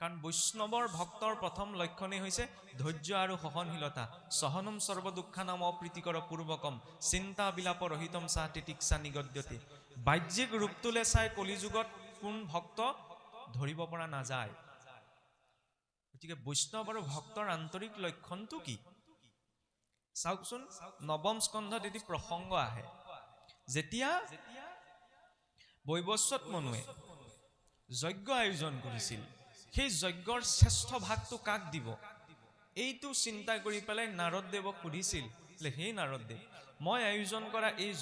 কাৰণ বৈষ্ণৱৰ ভক্তৰ প্ৰথম লক্ষণেই হৈছে ধৈৰ্য আৰু সহনশীলতা। সহনম সৰ্বদুঃখানাম অপ্ৰীতিকৰ পূৰ্বকম চিন্তা বিলাপ ৰহিতম সা তিতিক্ষা নিগদ্যতে। বাহ্যিক ৰূপটোলে চাই কলিযুগত কোন ভক্ত ধৰিব পৰা নাযায়। গতিকে বৈষ্ণৱ আৰু ভক্তৰ আন্তৰিক লক্ষণটো কি? চাওকচোন, নৱম স্কন্ধত এটি প্ৰসংগ আহে। যেতিয়া বৈৱস্বত মনুৱে যজ্ঞ আয়োজন কৰিছিল, সেই যজ্ঞৰ শ্ৰেষ্ঠ ভাগটো কাক দিব এইটো চিন্তা কৰি পেলাই নাৰদদেৱক সুধিছিল, হে নাৰদদেৱ, মই আয়োজন কৰা এই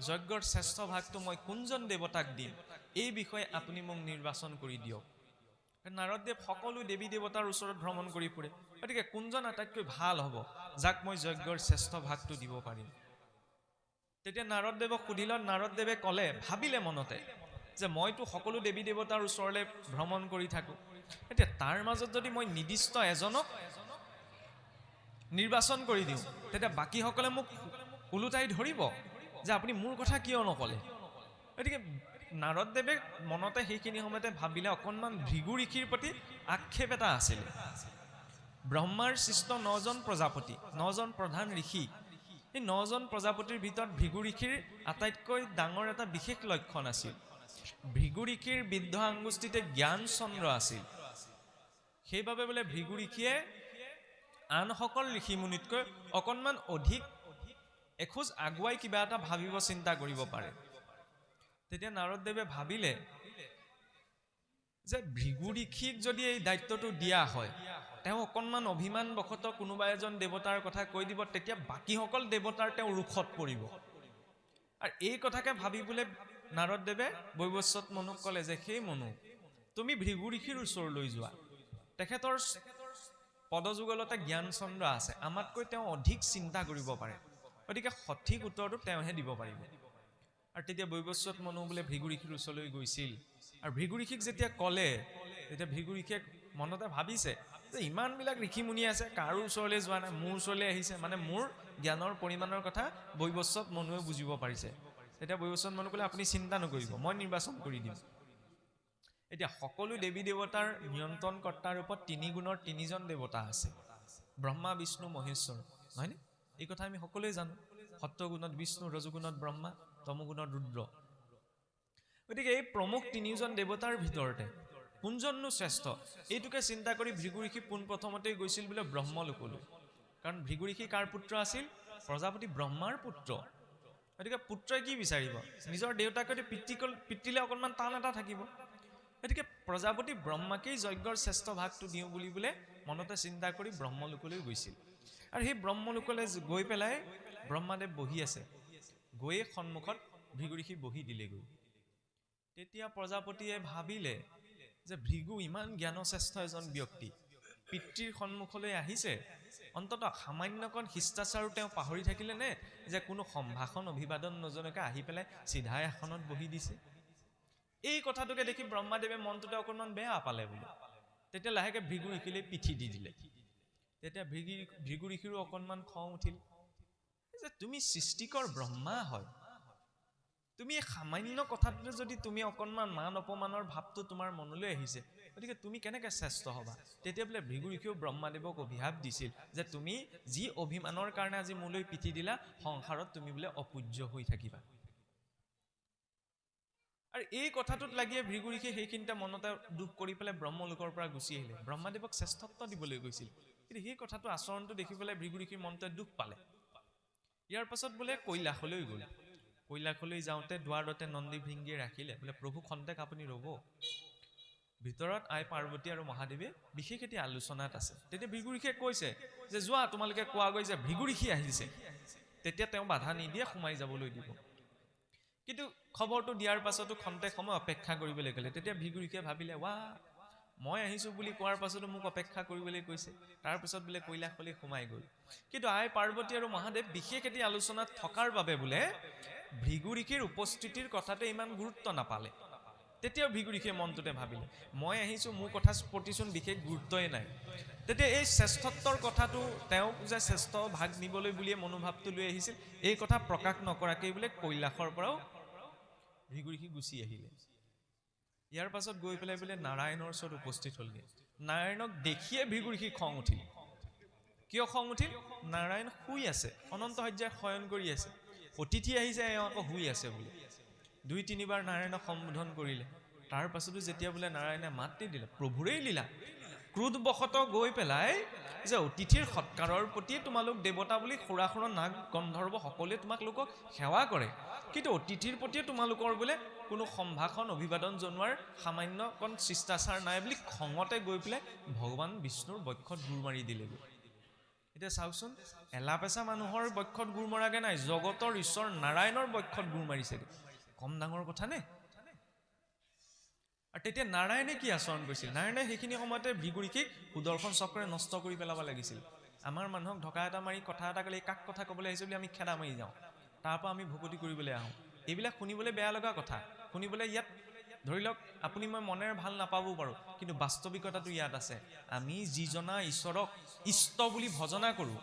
যজ্ঞৰ শ্ৰেষ্ঠ ভাগটো মই কোনজন দেৱতাক দিম, এই বিষয়ে আপুনি মোক নিৰ্বাচন কৰি দিয়ক। নাৰদদেৱ সকলো দেৱী দেৱতাৰ ওচৰত ভ্ৰমণ কৰি ফুৰে, গতিকে কোনজন আটাইতকৈ ভাল হ'ব, যাক মই যজ্ঞৰ শ্ৰেষ্ঠ ভাগটো দিব পাৰিম। তেতিয়া নাৰদদেৱক সুধিলত নাৰদদেৱে ক'লে, ভাবিলে মনতে যে মইতো সকলো দেৱী দেৱতাৰ ওচৰলৈ ভ্ৰমণ কৰি থাকো, এতিয়া তাৰ মাজত যদি মই নিৰ্দিষ্ট এজনক নিৰ্বাচন কৰি দিওঁ, তেতিয়া বাকীসকলে মোক ওলোটাই ধৰিব যে আপুনি মোৰ কথা কিয় নকলে। গতিকে নাৰদদেৱে মনতে সেইখিনি সময়তে ভাবিলে, অকণমান ভৃগু ঋষিৰ প্ৰতি আক্ষেপ এটা আছিল। ব্ৰহ্মাৰ সৃষ্ট 9জন প্ৰজাপতি, 9জন প্ৰধান ঋষি, এই 9জন প্ৰজাপতিৰ ভিতৰত ভৃগু ঋষিৰ আটাইতকৈ ডাঙৰ এটা বিশেষ লক্ষণ আছিল। ভৃগু ঋষিৰ বৃদ্ধ আঙ্গুষ্ঠিতে জ্ঞান চন্দ্ৰ আছিল। সেইবাবে বোলে ভৃগু ঋষিয়ে আনসকল ঋষি মুনিতকৈ অকণমান অধিক এখোজ আগুৱাই কিবা এটা ভাবিব চিন্তা কৰিব পাৰে। তেতিয়া নাৰদদেৱে ভাবিলে যে ভৃগু ঋষিক যদি এই দায়িত্বটো দিয়া হয়, তেওঁ অকণমান অভিমান বশত কোনোবা এজন দেৱতাৰ কথা কৈ দিব, তেতিয়া বাকীসকল দেৱতাৰ তেওঁ ৰোষত পৰিব। আৰু এই কথাকে ভাবিবলৈ নাৰদদেৱে বৈৱস্বত মনুক ক'লে যে, সেই মনু, তুমি ভৃগু ঋষিৰ ওচৰলৈ যোৱা, তেখেতৰ পদযুগলতে জ্ঞান চন্দ্ৰ আছে, আমাতকৈ তেওঁ অধিক চিন্তা কৰিব পাৰে, গতিকে সঠিক উত্তৰটো তেওঁহে দিব পাৰিব। আৰু তেতিয়া বৈৱস্বত মনু বোলে ভৃগু ঋষিৰ ওচৰলৈ গৈছিল। আৰু ভৃগু ঋষিক যেতিয়া ক'লে, তেতিয়া ভৃগু ঋষিয়ে মনতে ভাবিছে যে ইমানবিলাক ঋষি মুনি আছে, কাৰো ওচৰলৈ যোৱা নাই, মোৰ ওচৰলৈ আহিছে, মানে মোৰ জ্ঞানৰ পৰিমাণৰ কথা বৈৱস্বত মনুৱে বুজিব পাৰিছে। তেতিয়া বৈৱস্বত মনু ক'লে, আপুনি চিন্তা নকৰিব, মই নিৰ্বাচন কৰি দিম। এতিয়া সকলো দেৱী দেৱতাৰ নিয়ন্ত্ৰণকৰ্তাৰ ৰূপত 3 গুণৰ 3জন দেৱতা আছে, ব্ৰহ্মা বিষ্ণু মহেশ্বৰ, নহয়নে? এই কথা আমি সকলোৱে জানো। সত্যগুণত বিষ্ণু, ৰজগুণত ব্ৰহ্মা, তমগুণত ৰুদ্ৰ। গতিকে এই প্ৰমুখ 3জন দেৱতাৰ ভিতৰতে কোনজননো শ্ৰেষ্ঠ, এইটোকে চিন্তা কৰি ভৃগু ঋষি পোনপ্ৰথমতেই গৈছিল বোলে ব্ৰহ্মলোকলৈ। কাৰণ ভৃগু ঋষি কাৰ পুত্ৰ আছিল? প্ৰজাপতি ব্ৰহ্মাৰ পুত্ৰ। গতিকে পুত্ৰই কি বিচাৰিব? নিজৰ দেউতাকে পিতৃলে অকণমান টান এটা থাকিব। গতিকে প্ৰজাপতি ব্ৰহ্মাকেই যজ্ঞৰ শ্ৰেষ্ঠ ভাগটো দিওঁ বুলি বোলে মনতে চিন্তা কৰি ব্ৰহ্মলোকলৈ গৈছিল। আৰু সেই ব্ৰহ্মলোকলৈ গৈ পেলাই ব্ৰহ্মাদেৱ বহি আছে, গৈয়ে সন্মুখত ভৃগু ঋষি বহি দিলেগৈ। তেতিয়া প্ৰজাপতিয়ে ভাবিলে যে ভৃগু ইমান জ্ঞানশ্ৰেষ্ঠ এজন ব্যক্তি, পিতৃৰ সন্মুখলৈ আহিছে, অন্তত সামান্যকণ শিষ্টাচাৰো তেওঁ পাহৰি থাকিলে নে, যে কোনো সম্ভাষণ অভিবাদন নজনাকৈ আহি পেলাই চিধাই আসনত বহি দিছে। এই কথাটোকে দেখি ব্ৰহ্মাদেৱে মনটোতে অকণমান বেয়া পালে বোলে। তেতিয়া লাহেকে ভৃগু ঋষিলৈ পিঠি দি দিলে। তেতিয়া ভৃগু ঋষিৰো অকণমান খং উঠিল যে তুমি সৃষ্টিকৰ ব্ৰহ্মা হয়, তুমি এই সামান্য কথাটোতে যদি তুমি অকণমান মান অপমানৰ ভাৱটো তোমাৰ মনলৈ আহিছে, গতিকে তুমি কেনেকৈ শ্ৰেষ্ঠ হ'বা? তেতিয়া বোলে ভৃগু ঋষিও ব্ৰহ্মাদেৱক অভিশাপ দিছিল যে তুমি যি অভিমানৰ কাৰণে আজি মোলৈ পিঠি দিলা, সংসাৰত তুমি বোলে অপূজ্য হৈ থাকিবা। আৰু এই কথাটোত লাগিয়ে ভৃগু ঋষি সেইখিনিতে মনতে দুখ কৰি পেলাই ব্ৰহ্মলোকৰ পৰা গুচি আহিলে। ব্ৰহ্মাদেৱক শ্ৰেষ্ঠত্ব দিবলৈ গৈছিল, কিন্তু সেই কথাটো আচৰণটো দেখি পেলাই ভৃগু ঋষিৰ মনতে দুখ পালে। ইয়াৰ পাছত বোলে কৈলাশলৈ গ'ল। কৈলাশলৈ যাওঁতে দুৱাৰতে নন্দী ভৃংগীয়ে ৰাখিলে, বোলে প্ৰভু খন্তেক আপুনি ৰ'ব, ভিতৰত আই পাৰ্বতী আৰু মহাদেৱে বিশেষ এটি আলোচনাত আছে। তেতিয়া ভৃগু ঋষিয়ে কৈছে যে যোৱা, তোমালোকে কোৱাগৈ যে ভৃগু ঋষি আহিছে। তেতিয়া তেওঁ বাধা নিদিয়ে, সোমাই যাবলৈ দিব। কিন্তু খবৰটো দিয়াৰ পাছতো খন্তেক সময় অপেক্ষা কৰিবলৈ ক'লে। তেতিয়া ভৃগু ঋষিয়ে ভাবিলে, মই আহিছোঁ বুলি কোৱাৰ পাছতো মোক অপেক্ষা কৰিবলৈ কৈছে। তাৰপিছত বোলে কৈলাশলৈ সোমাই গ'ল। কিন্তু আই পাৰ্বতী আৰু মহাদেৱ বিশেষ এটি আলোচনাত থকাৰ বাবে বোলে ভৃগু ঋষিৰ উপস্থিতিৰ কথাতে ইমান গুৰুত্ব নাপালে। তেতিয়াও ভৃগু ঋষিয়ে মনটোতে ভাবিলে, মই আহিছোঁ, মোৰ কথা প্ৰতিচোন বিশেষ গুৰুত্বই নাই। তেতিয়া এই শ্ৰেষ্ঠত্বৰ কথাটো তেওঁক যে শ্ৰেষ্ঠ ভাগ নিবলৈ বুলিয়ে মনোভাৱটো লৈ আহিছিল, এই কথা প্ৰকাশ নকৰাকেই বোলে কৈলাশৰ পৰাও ভৃগু ঋষি গুচি আহিলে। ইয়াৰ পাছত গৈ পেলাই বোলে নাৰায়ণৰ ওচৰত উপস্থিত হ'লগৈ। নাৰায়ণক দেখিয়ে ভিগুৰিশীৰ খং উঠিল। কিয় খং উঠিল? নাৰায়ণ শুই আছে, অনন্ত শয্যাত শয়ন কৰি আছে, অতিথি আহিছে, এওঁ আকৌ শুই আছে বোলে। 2-3বাৰ নাৰায়ণক সম্বোধন কৰিলে। তাৰ পাছতো যেতিয়া বোলে নাৰায়ণে মাত নিদিলে, প্ৰভুৰেই লীলা, ক্ৰোধবশতঃ গৈ পেলাই যে অতিথিৰ সৎকাৰৰ প্ৰতি তোমালোক দেৱতা বুলি সুৰাসুৰ নাগ গন্ধৰ্ব সকলোৱে তোমালোকক সেৱা কৰে, কিন্তু অতিথিৰ প্ৰতিয়ে তোমালোকৰ বোলে কোনো সম্ভাষণ অভিবাদন জনোৱাৰ সামান্য অকণ শিষ্টাচাৰ নাই বুলি খঙতে গৈ পেলাই ভগৱান বিষ্ণুৰ বক্ষত গুৰ মাৰি দিলেগৈ। এতিয়া চাওকচোন, এলাপেচা মানুহৰ বক্ষত গুৰ মৰাগে নাই, জগতৰ ঈশ্বৰ নাৰায়ণৰ বক্ষত গুৰ মাৰিছেগৈ। কম ডাঙৰ কথা নে? আৰু তেতিয়া নাৰায়ণে কি আচৰণ কৰিছিল? নাৰায়ণে সেইখিনি সময়তে ভিগুৰিশীক সুদৰ্শন চক্ৰে নষ্ট কৰি পেলাব লাগিছিল। আমাৰ মানুহক ঢকা এটা মাৰি কথা এটা ক'লে কাক কথা ক'বলৈ আহিছে বুলি আমি খেদা মাৰি যাওঁ, তাৰ পৰা আমি ভকতি কৰিবলৈ আহোঁ। এইবিলাক শুনিবলৈ বেয়া লগা কথা, শুনিবলৈ ইয়াত ধৰি লওক আপুনি মই মনেৰে ভাল নাপাবও পাৰোঁ, কিন্তু বাস্তৱিকতাটো ইয়াত আছে। আমি যিজনা ঈশ্বৰক ইষ্ট বুলি ভজনা কৰোঁ,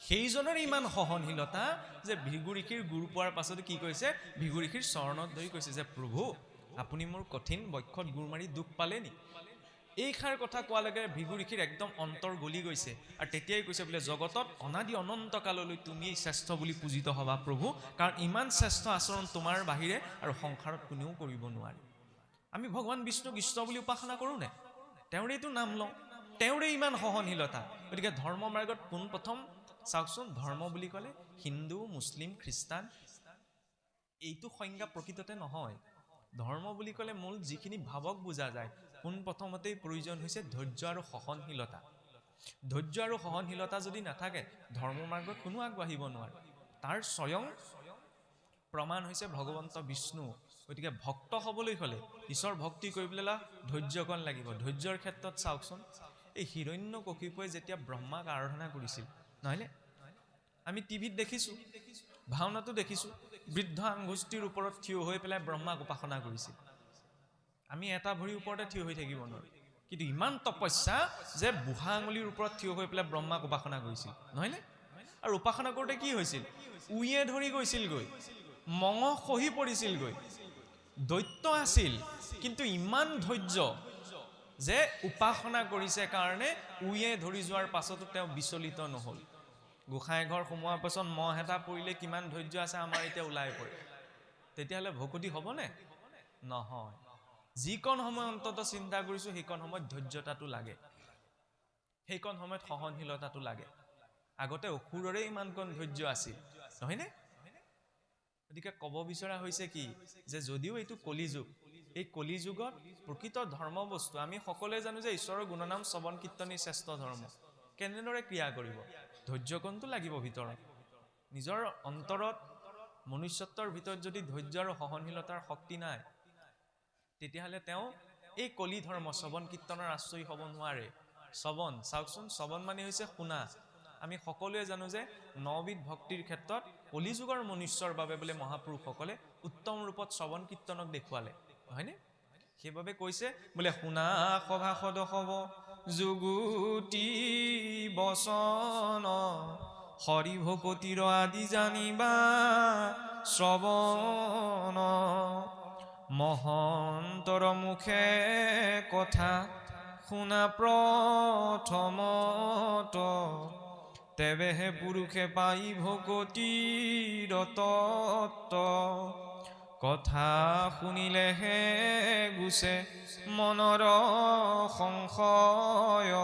সেইজনৰ ইমান সহনশীলতা যে ভিগুৰিশীৰ গুৰ পোৱাৰ পাছতো কি কৈছে? ভিগুৰিশীৰ চৰণত ধৰি কৈছে যে প্ৰভু আপুনি মোৰ কঠিন বক্ষত গুৰ মাৰি দুখ পালে নি? এইষাৰ কথা কোৱালৈকে ভিগুৰিশীৰ একদম অন্তৰ গলি গৈছে। আৰু তেতিয়াই কৈছে বোলে জগতত অনাদি অনন্ত কাললৈ তুমিয়েই শ্ৰেষ্ঠ বুলি পূজিত হবা প্ৰভু, কাৰণ ইমান শ্ৰেষ্ঠ আচৰণ তোমাৰ বাহিৰে আৰু সংসাৰত কোনেও কৰিব নোৱাৰে। আমি ভগৱান বিষ্ণুক ইষ্ট বুলি উপাসনা কৰোঁ নে? তেওঁৰেইতো নাম লওঁ, তেওঁৰে ইমান সহনশীলতা। গতিকে ধৰ্ম মাৰ্গত পোনপ্ৰথম চাওকচোন, ধৰ্ম বুলি ক'লে হিন্দু, মুছলিম, খ্ৰীষ্টান এইটো সংজ্ঞা প্ৰকৃততে নহয়। ধৰ্ম বুলি ক'লে মূল যিখিনি ভাৱক বুজা যায়, পোনপ্ৰথমতেই প্ৰয়োজন হৈছে ধৈৰ্য আৰু সহনশীলতা। ধৈৰ্য আৰু সহনশীলতা যদি নাথাকে ধৰ্ম মাৰ্গত কোনো আগবাঢ়িব নোৱাৰে। তাৰ স্বয়ং প্ৰমাণ হৈছে ভগৱন্ত বিষ্ণু। গতিকে ভক্ত হ'বলৈ হ'লে, ঈশ্বৰ ভক্তি কৰিবলৈ ধৈৰ্যকণ লাগিব। ধৈৰ্যৰ ক্ষেত্ৰত চাওকচোন, এই হিৰণ্যকশিপুৱে যেতিয়া ব্ৰহ্মাক আৰাধনা কৰিছিল, নহয়নে? আমি টিভিত দেখিছোঁ, ভাওনাতো দেখিছোঁ, বৃদ্ধ আঙ্গুষ্ঠিৰ ওপৰত থিয় হৈ পেলাই ব্ৰহ্মাক উপাসনা কৰিছিল। আমি এটা ভৰিৰ ওপৰতে থিয় হৈ থাকিব নোৱাৰোঁ, কিন্তু ইমান তপস্যা যে বুঢ়া আঙুলিৰ ওপৰত থিয় হৈ পেলাই ব্ৰহ্মাক উপাসনা কৰিছিল, নহয়নে? আৰু উপাসনা কৰোঁতে কি হৈছিল? উঁয়ে ধৰি গৈছিলগৈ, মঙহ খহি পৰিছিলগৈ। দৈত্য আছিল, কিন্তু ইমান ধৈৰ্য যে উপাসনা কৰিছে কাৰণে উঁয়ে ধৰি যোৱাৰ পাছতো তেওঁ বিচলিত নহ'ল। গোসাঁই ঘৰ সোমোৱাৰ পাছত মহ এটা পৰিলে কিমান ধৈৰ্য আছে আমাৰ এতিয়া ওলাই পৰে। তেতিয়াহ'লে ভকতি হ'বনে? নহয়। যিকণ সময় অন্তত চিন্তা কৰিছোঁ সেইকণ সময়ত ধৈৰ্যতাটো লাগে, সেইকণ সময়ত সহনশীলতাটো লাগে। আগতে অসুৰৰে ইমানকণ ধৈৰ্য আছিল, নহয়নে? গতিকে ক'ব বিচৰা হৈছে কি, যে যদিও এইটো কলিযুগ, এই কলিযুগত প্ৰকৃত ধৰ্ম বস্তু আমি সকলোৱে জানো যে ঈশ্বৰৰ গুণনাম শ্ৰৱণ কীৰ্তনেই শ্ৰেষ্ঠ ধৰ্ম। কেনেদৰে ক্ৰিয়া কৰিব? ধৈৰ্যকণটো লাগিব ভিতৰত। নিজৰ অন্তৰত মনুষ্যত্বৰ ভিতৰত যদি ধৈৰ্য আৰু সহনশীলতাৰ শক্তি নাই, তেতিয়াহ'লে তেওঁ এই কলি ধৰ্ম শ্ৰৱণ কীৰ্তনৰ আশ্ৰয়ী হ'ব নোৱাৰে। শ্ৰৱণ চাওকচোন, শ্ৰৱণ মানে হৈছে শুনা। আমি সকলোৱে জানো যে 9বিধ ভক্তিৰ ক্ষেত্ৰত কলিযুগৰ মনুষ্যৰ বাবে বোলে মহাপুৰুষসকলে উত্তম ৰূপত শ্ৰৱণ কীৰ্তনক দেখুৱালে, হয়নে? সেইবাবে কৈছে বোলে শুনা সভাসদ হব যুগুটি বচন, হৰি ভকতিৰ আদি জানিবা শ্ৰৱণ, মহন্তৰ মুখে কথা শুনা প্ৰথমত, তেৱেহে পুৰুষে পাই ভকতিৰ তত্ত্ব, কথা শুনিলেহে গুছে মনৰ সংশয়,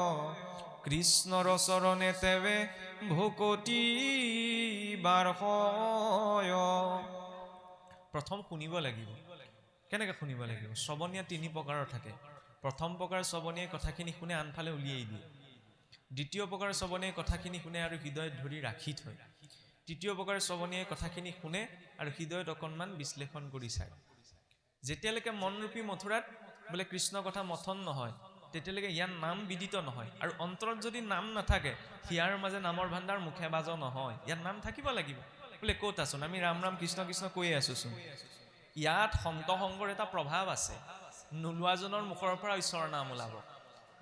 কৃষ্ণৰ চৰণে তেৱে ভকতি বাৰ্ষয়। প্ৰথম শুনিব লাগিব। কেনেকৈ শুনিব লাগিব? শ্ৰৱণীয়া 3 প্ৰকাৰৰ থাকে। প্ৰথম প্ৰকাৰ শ্ৰৱণীয়ে কথাখিনি শুনে আনফালে উলিয়াই দিয়ে। দ্বিতীয় প্ৰকাৰ শ্ৰৱণীয়ে কথাখিনি শুনে আৰু হৃদয়ত ধৰি ৰাখি থয়। তৃতীয় প্ৰকাৰ শ্ৰৱণীয়ে কথাখিনি শুনে আৰু হৃদয়ত অকণমান বিশ্লেষণ কৰি চায়। যেতিয়ালৈকে মনৰূপী মথুৰাত বোলে কৃষ্ণ কথা মথন নহয়, তেতিয়ালৈকে ইয়াৰ নাম বিদিত নহয়। আৰু অন্তৰত যদি নাম নাথাকে, হিয়াৰ মাজে নামৰ ভাণ্ডাৰ মুখে বাজ নহয়। ইয়াত নাম থাকিব লাগিব। বোলে ক'ত আছোন? আমি ৰাম ৰাম কৃষ্ণ কৃষ্ণ কৈয়ে আছোচোন। ইয়াত সন্ত সংগৰ এটা প্ৰভাৱ আছে। নোলোৱাজনৰ মুখৰ পৰা ঈশ্বৰৰ নাম ওলাব।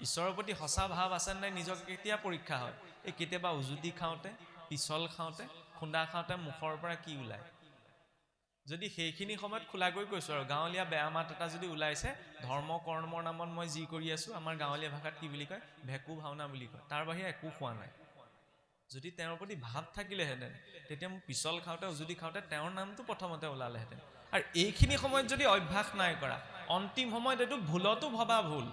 ঈশ্বৰৰ প্ৰতি সঁচা ভাৱ আছে নাই নিজকে কেতিয়া পৰীক্ষা হয়? এই কেতিয়াবা উজুতি খাওঁতে, পিছল খাওঁতে, খুন্দা খাওঁতে মুখৰ পৰা কি ওলায়? যদি সেইখিনি সময়ত খোলাকৈ কৈছোঁ আৰু গাঁৱলীয়া বেয়া মাত এটা যদি ওলাইছে, ধৰ্ম কৰ্মৰ নামত মই যি কৰি আছোঁ, আমাৰ গাঁৱলীয়া ভাষাত কি বুলি কয়, ভেকু ভাওনা বুলি কয়, তাৰ বাহিৰে একো খোৱা নাই। যদি তেওঁৰ প্ৰতি ভাৱ থাকিলেহেঁতেন, তেতিয়া মোক পিছল খাওঁতে উজুতি খাওঁতে তেওঁৰ নামটো প্ৰথমতে ওলালেহেঁতেন। আৰু এইখিনি সময়ত যদি অভ্যাস নাই কৰা, অন্তিম সময়ত এইটো ভুলতো ভবা ভুল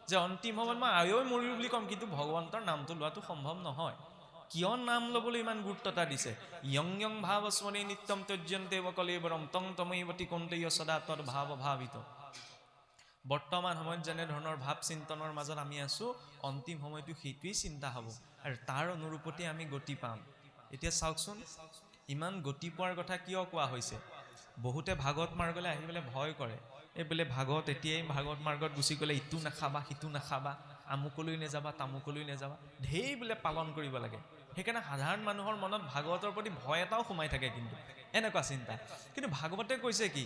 যে অন্তিম সময়ত মই আয়ৈ মৰিলো বুলি ক'ম, কিন্তু ভগৱন্তৰ নামটো লোৱাটো সম্ভৱ নহয়। কিয় নাম ল'বলৈ ইমান গুৰুত্বতা দিছে? ইয়ং ইয়ং ভাৱ স্মৰণে নিত্যম তজ্যন্তে কলেবৰম তং তমৈবতি কৌন্তেয় সদা তৎ ভাৱ ভাবিত। বৰ্তমান সময়ত যেনে ধৰণৰ ভাৱ চিন্তনৰ মাজত আমি আছোঁ, অন্তিম সময়টো সেইটোৱেই চিন্তা হ'ব আৰু তাৰ অনুৰূপতে আমি গতি পাম। এতিয়া চাওকচোন, ইমান গতি পোৱাৰ কথা কিয় কোৱা হৈছে? বহুতে ভাগৱত মাৰ্গলৈ আহিবলৈ ভয় কৰে। এই বোলে ভাগৱত এতিয়াই ভাগৱত মাৰ্গত গুচি গ'লে ইটো নাখাবা, সিটো নাখাবা, আমুকলৈ নেযাবা, তামুকলৈ নেযাবা, ঢেৰ বোলে পালন কৰিব লাগে। সেইকাৰণে সাধাৰণ মানুহৰ মনত ভাগৱতৰ প্ৰতি ভয় এটাও সোমাই থাকে, কিন্তু এনেকুৱা চিন্তা। কিন্তু ভাগৱতে কৈছে কি?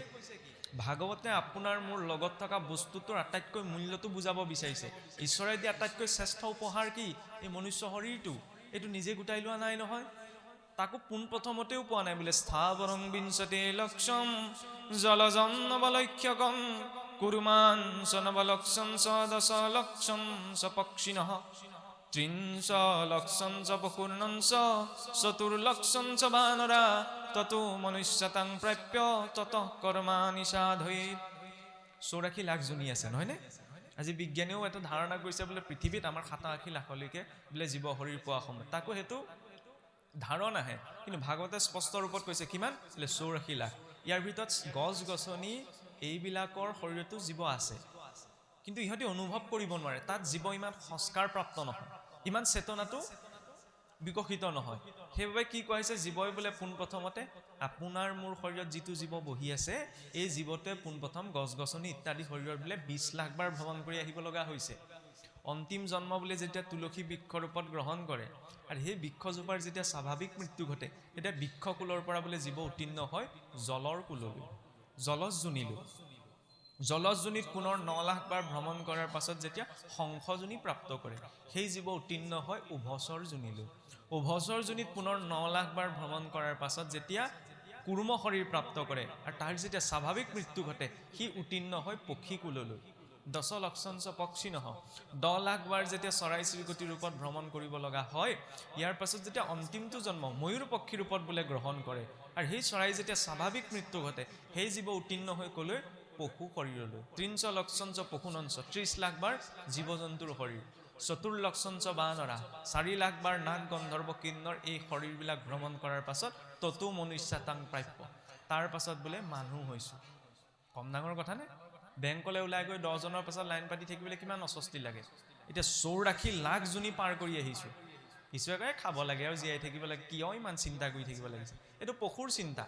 ভাগৱতে আপোনাৰ মোৰ লগত থকা বস্তুটোৰ আটাইতকৈ মূল্যটো বুজাব বিচাৰিছে। ঈশ্বৰে দিয়া আটাইতকৈ শ্ৰেষ্ঠ উপহাৰ কি? এই মনুষ্য শৰীৰটো। এইটো নিজে গোটাই লোৱা নাই নহয়, তাকো পোনপ্ৰথমতেও পোৱা নাই বোলে। স্থাবৰং বিংশতে লক্ষম জলজম নবলক্ষ্যকম কুৰুমান নবলক্ষম স দশ লক্ষম স পক্ষিণঃ ত্ৰিংশ লক্ষম চ পশুৰ্ণং চ চতুৰ্লক্ষম চ বানৰা ততো মনুষ্যতাং প্ৰাপ্য ততঃ কৰ্মাণি সাধয়েৎ। 84 লাখ জনী আছে নহয়নে? আজি বিজ্ঞানীও এটা ধাৰণা কৰিছে বোলে পৃথিৱীত আমাৰ 87 লাখলৈকে বোলে জীৱ শৰীৰ পোৱা সময়। তাকো সেইটো ধাৰণাহে, কিন্তু ভাগৱতে স্পষ্ট ৰূপত কৈছে কিমান? বোলে 84 লাখ। ইয়াৰ ভিতৰত গছ গছনি এইবিলাকৰ শৰীৰতো জীৱ আছে, কিন্তু ইহঁতে অনুভৱ কৰিব নোৱাৰে। তাত জীৱ ইমান সংস্কাৰপ্ৰাপ্ত নহয়, ইমান চেতনাটো বিকশিত নহয়। সেইবাবে কি কোৱা হৈছে? জীৱই বোলে পোনপ্ৰথমতে আপোনাৰ মোৰ শৰীৰত যিটো জীৱ বহি আছে, এই জীৱটোৱে পোনপ্ৰথম গছ গছনি ইত্যাদি শৰীৰত বোলে 20 লাখ বাৰ ভ্ৰমণ কৰি আহিব লগা হৈছে। অন্তিম জন্ম বোলে যেতিয়া তুলসী বৃক্ষ ৰূপত গ্ৰহণ কৰে, আৰু সেই বৃক্ষজোপাৰ যেতিয়া স্বাভাৱিক মৃত্যু ঘটে, তেতিয়া বৃক্ষকুলৰ পৰা বোলে জীৱ উত্তীৰ্ণ হয় জলৰ কুললৈ, জলজ যোনিলৈ। জলজ যোনিত পুনৰ 9 লাখ বাৰ ভ্ৰমণ কৰাৰ পাছত যেতিয়া শংখযোনি প্ৰাপ্ত কৰে, সেই জীৱ উত্তীৰ্ণ হয় উভচৰ যোনিলৈ। উভচৰ যোনিত পুনৰ 9 লাখ বাৰ ভ্ৰমণ কৰাৰ পাছত যেতিয়া কুৰ্ম শৰীৰ প্ৰাপ্ত কৰে, আৰু তাৰ যেতিয়া স্বাভাৱিক মৃত্যু ঘটে, সি উত্তীৰ্ণ হয় পক্ষী কুললৈ। 10 লক্ষম চ পক্ষিণঃ 10 লাখ বাৰ যেতিয়া চৰাই চিৰিকটি ৰূপত ভ্ৰমণ কৰিব লগা হয়, ইয়াৰ পাছত যেতিয়া অন্তিমটো জন্ম ময়ূৰ পক্ষী ৰূপত বোলে গ্ৰহণ কৰে, আৰু সেই চৰাই যেতিয়া স্বাভাৱিক মৃত্যু ঘটে, সেই জীৱ উত্তীৰ্ণ হৈ ক'লৈ? পশু শৰীৰলৈ। 30 লক্ষম চ পশুনঞ্চ 30 লাখ বাৰ জীৱ জন্তুৰ শৰীৰ। 4 লক্ষম চ বানৰা 4 লাখ বাৰ নাগ গন্ধৰ্ব কিন্নৰ এই শৰীৰবিলাক ভ্ৰমণ কৰাৰ পাছত ততো মনুষ্যতাং প্ৰাপ্য, তাৰ পাছত বোলে মানুহ হৈছোঁ। কম ডাঙৰ কথা নে? বেংকলৈ ওলাই গৈ 10 জনৰ পাছত লাইন পাতি থাকিবলৈ কিমান অস্বস্তি লাগে। এতিয়া 84 লাখ জনী পাৰ কৰি আহিছোঁ। ঈশ্বৰে কয় খাব লাগে আৰু জীয়াই থাকিব লাগে, কিয় ইমান চিন্তা কৰি থাকিব লাগিছে? এইটো পশুৰ চিন্তা।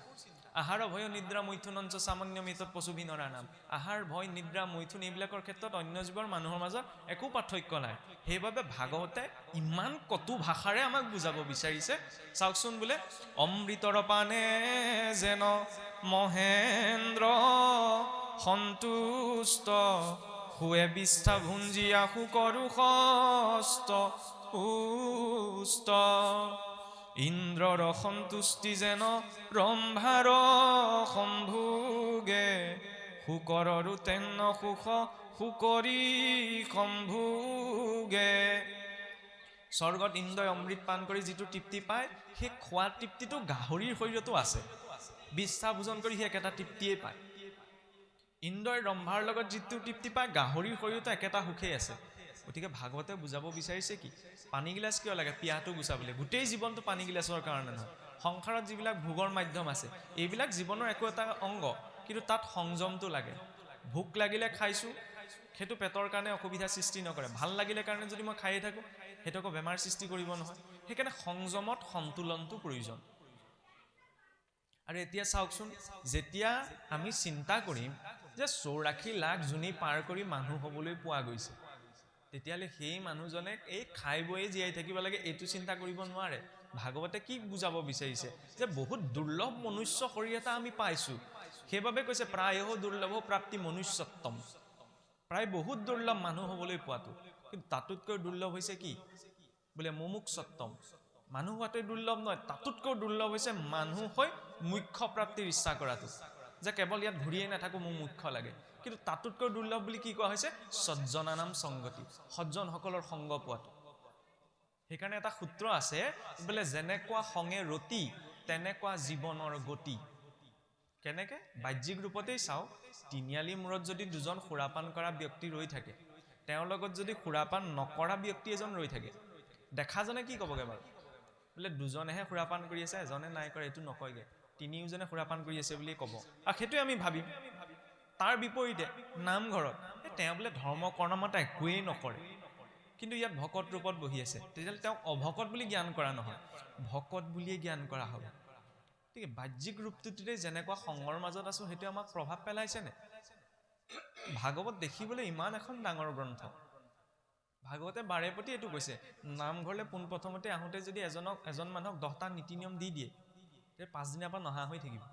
আহাৰ ভয় নিদ্ৰা মৈথুনঞ্চ সামান্য মিতত পশুভি নৰা নাম। আহাৰ ভয় নিদ্ৰা মৈথুন এইবিলাকৰ ক্ষেত্ৰত অন্য জীৱৰ মানুহৰ মাজত একো পাৰ্থক্য নাই। সেইবাবে ভাগৱতে ইমান কটু ভাষাৰে আমাক বুজাব বিচাৰিছে। চাওকচোন, বোলে অমৃতৰ পানে যেন মহেন্দ্ৰ সন্তুষ্ট হুৱে বিষ্ঠা ভুঞ্জিয়া সুকৰু হস্ত উষ্ট। ইন্দ্ৰৰ সন্তুষ্টি যেন ৰম্ভাৰ সম্ভোগে সুকৰৰো তেন্ন সুখ সুকৰি সম্ভোগে। স্বৰ্গত ইন্দ্ৰই অমৃত পান কৰি যিটো তৃপ্তি পায়, সেই খোৱা তৃপ্তিটো গাহৰিৰ শৰীৰতো আছে। বিষ্ঠা ভোজন কৰি সি একেটা তৃপ্তিয়েই পায়। ইন্দ্ৰই ৰম্ভাৰ লগত যিটো তৃপ্তি পায়, গাহৰিৰ শৰীৰতো একেটা সুখেই আছে। গতিকে ভাগৱতে বুজাব বিচাৰিছে কি? পানীগিলাচ কিয় লাগে? পিয়াহটো গুচাবলৈ। গোটেই জীৱনটো পানীগিলাচৰ কাৰণে নহয়। সংসাৰত যিবিলাক ভোগৰ মাধ্যম আছে, এইবিলাক জীৱনৰ একো এটা অংগ, কিন্তু তাত সংযমটো লাগে। ভোক লাগিলে খাইছোঁ, সেইটো পেটৰ কাৰণে অসুবিধা সৃষ্টি নকৰে। ভাল লাগিলে কাৰণে যদি মই খায়ে থাকোঁ, সেইটো আকৌ বেমাৰ সৃষ্টি কৰিব নহয়। সেইকাৰণে সংযমত সন্তুলনটো প্ৰয়োজন। আৰু এতিয়া চাওকচোন, যেতিয়া আমি চিন্তা কৰিম যে 84 লাখ জনী পাৰ কৰি মানুহ হ'বলৈ পোৱা গৈছে, তেতিয়াহ'লে সেই মানুহজনে এই খাই বৈয়ে জীয়াই থাকিব লাগে এইটো চিন্তা কৰিব নোৱাৰে। ভাগৱতে কি বুজাব বিচাৰিছে? যে বহুত দুৰ্লভ মনুষ্য শৰীৰ এটা আমি পাইছোঁ। সেইবাবে কৈছে প্ৰায় দুৰ্লভ প্ৰাপ্তি মনুষ্যত্বম। প্ৰায় বহুত দুৰ্লভ মানুহ হ'বলৈ পোৱাটো, কিন্তু তাতোতকৈ দুৰ্লভ হৈছে কি? বোলে মুমুক্ষত্বম। মানুহ হোৱাটোৱে দুৰ্লভ নহয়, তাতোতকৈ দুৰ্লভ হৈছে মানুহ হৈ মুখ্য প্ৰাপ্তিৰ ইচ্ছা কৰাটো। যে কেৱল ইয়াত ঘূৰিয়েই নাথাকো, মোৰ মুখ্য লাগে। কিন্তু তাতোতকৈ দুৰ্লভ বুলি কি কোৱা হৈছে? সজ্জনানাম সংগতি, সজ্জনসকলৰ সংগ পোৱাটো। সেইকাৰণে এটা সূত্ৰ আছে বোলে, যেনেকুৱা সংগে ৰতি তেনেকুৱা জীৱনৰ গতি। কেনেকে? বাহ্যিক ৰূপতেই চাওক, তিনিআলি মূৰত যদি দুজন সুৰাপান কৰা ব্যক্তি ৰৈ থাকে, তেওঁৰ লগত যদি সুৰাপান নকৰা ব্যক্তি এজন ৰৈ থাকে, দেখাজনে কি ক'বগে বাৰু? বোলে দুজনেহে সুৰাপান কৰি আছে, এজনে নাই কৰে, এইটো নকয়গে, তিনিওজনে সুৰাপান কৰি আছে বুলি ক'ব। আৰু সেইটোৱে আমি ভাবিম। তাৰ বিপৰীতে নামঘৰত তেওঁ বোলে ধৰ্ম কৰ্ণমত একোৱেই নকৰে, কিন্তু ইয়াত ভকত ৰূপত বহি আছে, তেতিয়াহ'লে তেওঁক অভকত বুলি জ্ঞান কৰা নহয়, ভকত বুলিয়ে জ্ঞান কৰা হ'ব। ঠিক বাহ্যিক ৰূপটোতে যেনেকুৱা সংগৰ মাজত আছো, সেইটো আমাক প্ৰভাৱ পেলাইছেনে? ভাগৱত দেখিবলৈ ইমান এখন ডাঙৰ গ্ৰন্থ। ভাগৱতে বাৰে প্ৰতি এইটো কৈছে, নামঘৰলৈ পোনপ্ৰথমতে আহোঁতে যদি এজন মানুহক 10টা নীতি নিয়ম দি দিয়ে, তেতিয়া 5 দিনৰ পৰা নহা হৈ থাকিব।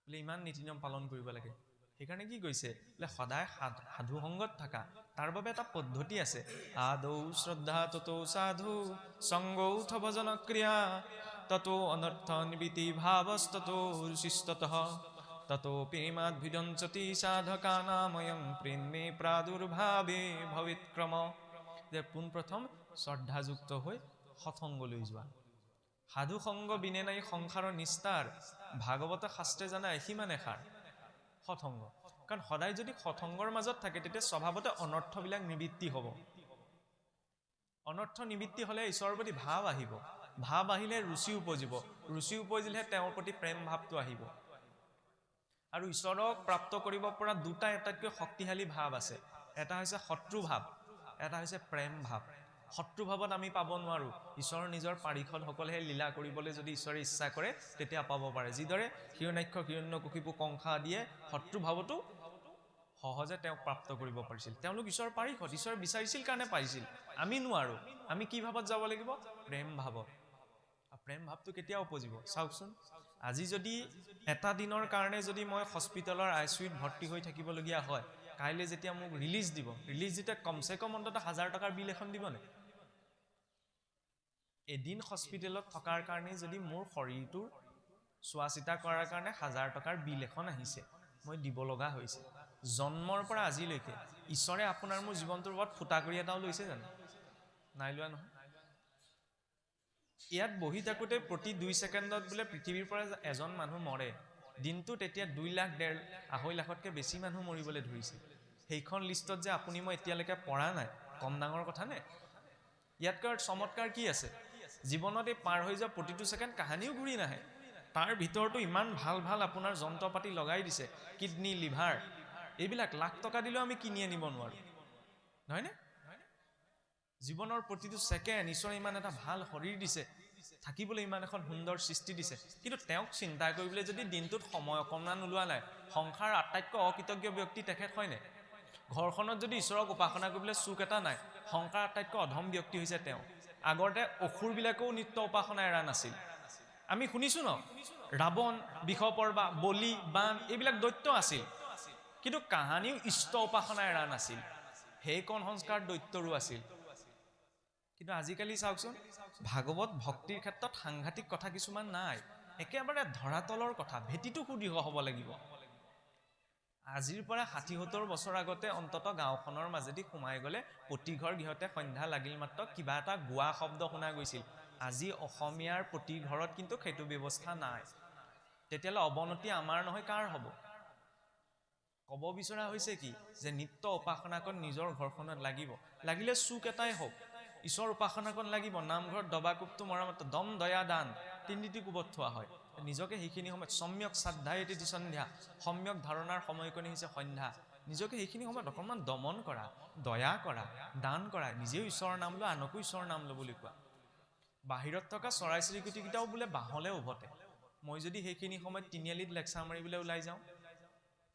বোলে ইমান নীতি নিয়ম পালন কৰিব লাগে। সেইকাৰণে কি কৈছে? বোলে সদায় সাধু সংগত থাকা, তাৰ বাবে এটা পদ্ধতি আছে। আদৌ শ্ৰদ্ধা ততো সাধু সংগৌথ ভজন ক্ৰিয়া ততো অনৰ্থ নিবৃতি ভাবস্ততো ৰুচিস্ততঃ ততো প্ৰেমাদ্ভিদঞ্চতি সাধকানাময়ং প্ৰেমে প্ৰাদুৰ্ভাৱে ভবিতক্ৰম। যে পোনপ্ৰথম শ্ৰদ্ধাযুক্ত হৈ সৎসংগলৈ যোৱা। সাধু সংগ বিনে নাই সংসাৰৰ নিস্তাৰ। ভাগৱত শাস্ত্ৰে জানা সিমানে সাৰ সৎসংগ। কাৰণ সদায় যদি সৎসংগৰ মাজত থাকে, তেতিয়া স্বভাৱতে অনৰ্থবিলাক নিবৃত্তি হ'ব। অনৰ্থ নিবৃত্তি হ'লে ঈশ্বৰৰ প্ৰতি ভাৱ আহিব, ভাৱ আহিলে ৰুচি উপজিব, ৰুচি উপজিলেহে তেওঁৰ প্ৰতি প্ৰেম ভাৱটো আহিব। আৰু ঈশ্বৰক প্ৰাপ্ত কৰিব পৰা দুটা আটাইতকৈ শক্তিশালী ভাৱ আছে, এটা হৈছে শত্ৰু ভাৱ, এটা হৈছে প্ৰেম ভাৱ। শত্ৰু ভাৱত আমি পাব নোৱাৰোঁ, ঈশ্বৰৰ নিজৰ পাৰিষদসকলেহে লীলা কৰিবলৈ যদি ঈশ্বৰে ইচ্ছা কৰে তেতিয়া পাব পাৰে। যিদৰে হিৰণ্যাক্ষ, হিৰণ্যকশিপু, কংসা আদিয়ে শত্ৰু ভাৱতো সহজে তেওঁক প্ৰাপ্ত কৰিব পাৰিছিল। তেওঁলোক ঈশ্বৰৰ পাৰিষদ, ঈশ্বৰে বিচাৰিছিল কাৰণে পাৰিছিল। আমি নোৱাৰোঁ। আমি কি ভাৱত যাব লাগিব? প্ৰেম ভাৱত। প্ৰেম ভাৱটো কেতিয়া উপজিব চাওকচোন। আজি যদি এটা দিনৰ কাৰণে যদি মই হস্পিটেলৰ ICUত ভৰ্তি হৈ থাকিবলগীয়া হয়, কাইলৈ যেতিয়া মোক ৰিলিজ দিব, ৰিলিজ দিতে কমচে কম অন্ততঃ 1000 টকাৰ বিল এখন দিবনে? এদিন হস্পিটেলত থকাৰ কাৰণে যদি মোৰ শৰীৰটোৰ চোৱা চিতা কৰাৰ কাৰণে 1000 টকাৰ বিল এখন আহিছে, মই দিব লগা হৈছে। জন্মৰ পৰা আজিলৈকে ঈশ্বৰে আপোনাৰ মোৰ জীৱনটোৰ ওপৰত ফুটা কৰি এটাও লৈছে জানো? নাই লোৱা নহয়। ইয়াত বহি থাকোঁতে প্ৰতি 2 ছেকেণ্ডত বোলে পৃথিৱীৰ পৰা এজন মানুহ মৰে। দিনটো তেতিয়া 2 লাখ, 2.5 লাখতকৈ বেছি মানুহ মৰিবলৈ ধৰিছে। সেইখন লিষ্টত যে আপুনি মই এতিয়ালৈকে পৰা নাই, কম ডাঙৰ কথা নে? ইয়াতকৈ চমৎকাৰ কি আছে? জীৱনত এই পাৰ হৈ যোৱা প্ৰতিটো ছেকেণ্ড কাহানিও ঘূৰি নাহে। তাৰ ভিতৰতো ইমান ভাল ভাল আপোনাৰ যন্ত্ৰ পাতি লগাই দিছে, কিডনী, লিভাৰ, এইবিলাক লাখ টকা দিলেও আমি কিনি আনিব নোৱাৰোঁ, নহয়নে? জীৱনৰ প্ৰতিটো ছেকেণ্ড ঈশ্বৰে ইমান এটা ভাল শৰীৰ দিছে, থাকিবলৈ ইমান এখন সুন্দৰ সৃষ্টি দিছে, কিন্তু তেওঁক চিন্তা কৰিবলৈ যদি দিনটোত সময় অকণমান ওলোৱা নাই, সংসাৰ আটাইতকৈ অকৃতজ্ঞ ব্যক্তি তেখেত হয়নে? ঘৰখনত যদি ঈশ্বৰক উপাসনা কৰিবলৈ চুক এটা নাই, সংসাৰ আটাইতকৈ অধম ব্যক্তি হৈছে তেওঁ। আগতে অসুৰবিলাকেও নিত্য উপাসনা এৰা নাছিল। আমি শুনিছোঁ ন, ৰাৱণ, বিষপৰ্বা, বলি, বান, এইবিলাক দৈত্য আছিল, কিন্তু কাহানিও ইষ্ট উপাসনা এৰা নাছিল। সেইকণ সংস্কাৰ দৈত্যৰো আছিল। কিন্তু আজিকালি চাওকচোন, ভাগৱত ভক্তিৰ ক্ষেত্ৰত সাংঘাতিক কথা কিছুমান নাই, একেবাৰে ধৰাতলৰ কথা। ভেটিটো সুদৃঢ় হ'ব লাগিব। আজিৰ পৰা 60-70 বছৰ আগতে অন্ততঃ গাঁওখনৰ মাজেদি সোমাই গ'লে প্ৰতি ঘৰ গৃহতে সন্ধ্যা লাগিল মাত্ৰ কিবা এটা গোৱা শব্দ শুনা গৈছিল। আজি অসমীয়াৰ প্ৰতি ঘৰত কিন্তু সেইটো ব্যৱস্থা নাই। তেতিয়াহ'লে অৱনতি আমাৰ নহয় কাৰ হ'ব? ক'ব বিচৰা হৈছে কি, যে নিত্য উপাসনাকণ নিজৰ ঘৰখনত লাগিব, লাগিলে চুক এটাই হওক, ঈশ্বৰ উপাসনাকণ লাগিব। নামঘৰত দবাকোবটো মৰামত দম দয়া দান 3টি কোবত থোৱা হয়। নিজকে সেইখিনি সময়ত সম্যক শ্ৰদ্ধাই এটি সন্ধ্যা, সম্যক ধাৰণাৰ সময়কণি হৈছে সন্ধ্যা। নিজকে সেইখিনি সময়ত অকণমান দমন কৰা, দয়া কৰা, দান কৰা, নিজেও ঈশ্বৰৰ নাম লোৱা, আনকো ঈশ্বৰৰ নাম ল'বলৈ কোৱা। বাহিৰত থকা চৰাই চিৰিকটিকেইটাও বোলে বাঁহলৈ উভতে। মই যদি সেইখিনি সময়ত তিনিআলিত লেকচাৰ মাৰিবলৈ ওলাই যাওঁ,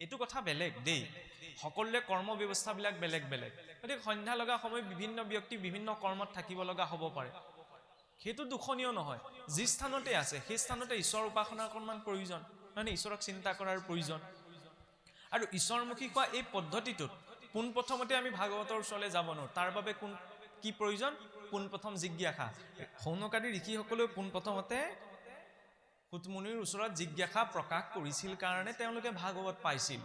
এইটো কথা বেলেগ দেই, সকলোৰে কৰ্ম ব্যৱস্থাবিলাক বেলেগ বেলেগ। গতিকে সন্ধ্যা লগা সময় বিভিন্ন ব্যক্তি বিভিন্ন কৰ্মত থাকিব লগা হ'ব পাৰে, সেইটো দুখনীয় নহয়। যি স্থানতে আছে সেই স্থানতে ঈশ্বৰ উপাসনাৰ অকণমান প্ৰয়োজন, মানে ঈশ্বৰক চিন্তা কৰাৰ প্ৰয়োজন। আৰু ঈশ্বৰমুখী হোৱা এই পদ্ধতিটোত পোনপ্ৰথমতে আমি ভাগৱতৰ ওচৰলৈ যাব নোৱাৰোঁ। তাৰ বাবে কি প্ৰয়োজন? পোনপ্ৰথম জিজ্ঞাসা। শৌনকাদি ঋষিসকলেও পোনপ্ৰথমতে সুতমুনিৰ ওচৰত জিজ্ঞাসা প্ৰকাশ কৰিছিল কাৰণে তেওঁলোকে ভাগৱত পাইছিল